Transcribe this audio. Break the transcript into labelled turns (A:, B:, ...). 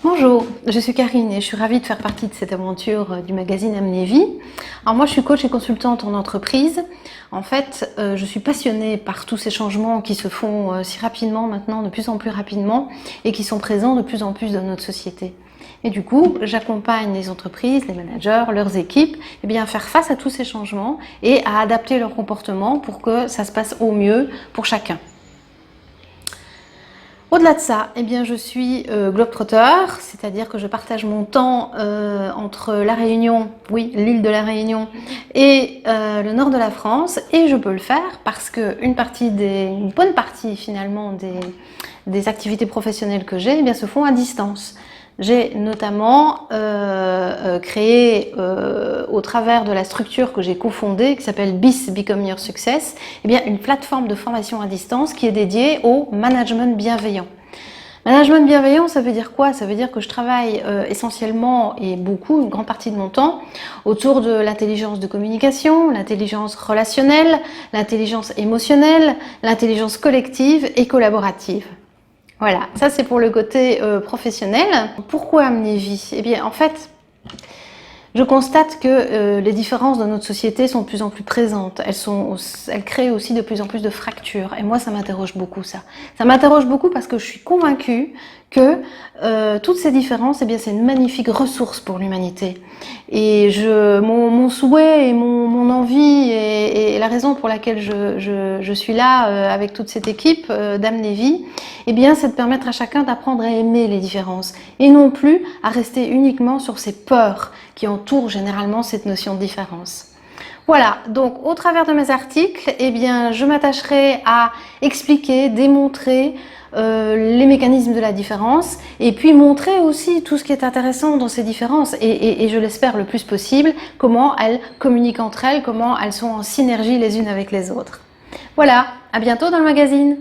A: Bonjour, je suis Karine et je suis ravie de faire partie de cette aventure du magazine Amnévie. Alors moi je suis coach et consultante en entreprise. En fait, je suis passionnée par tous ces changements qui se font si rapidement maintenant, de plus en plus rapidement, et qui sont présents de plus en plus dans notre société. Et du coup, j'accompagne les entreprises, les managers, leurs équipes, à faire face à tous ces changements et à adapter leur comportement pour que ça se passe au mieux pour chacun. Au-delà de ça, je suis globetrotter, c'est-à-dire que je partage mon temps entre La Réunion, oui, l'île de La Réunion, et le nord de la France, et je peux le faire parce que une bonne partie finalement des activités professionnelles que j'ai, se font à distance. J'ai notamment créé, au travers de la structure que j'ai cofondée, qui s'appelle BIS, Become Your Success, une plateforme de formation à distance qui est dédiée au management bienveillant. Management bienveillant, ça veut dire quoi? Ça veut dire que je travaille essentiellement et beaucoup, une grande partie de mon temps, autour de l'intelligence de communication, l'intelligence relationnelle, l'intelligence émotionnelle, l'intelligence collective et collaborative. Voilà, ça c'est pour le côté professionnel. Pourquoi Amnévie? En fait, je constate que les différences dans notre société sont de plus en plus présentes. Elles créent aussi de plus en plus de fractures. Et moi, ça m'interroge beaucoup, ça. Ça m'interroge beaucoup parce que je suis convaincue que toutes ces différences, c'est une magnifique ressource pour l'humanité. Et mon souhait et mon envie et la raison pour laquelle je suis là avec toute cette équipe d'Amnévie, c'est de permettre à chacun d'apprendre à aimer les différences et non plus à rester uniquement sur ces peurs qui entourent généralement cette notion de différence. Voilà, donc au travers de mes articles, je m'attacherai à expliquer, démontrer les mécanismes de la différence et puis montrer aussi tout ce qui est intéressant dans ces différences et je l'espère le plus possible, comment elles communiquent entre elles, comment elles sont en synergie les unes avec les autres. Voilà, à bientôt dans le magazine.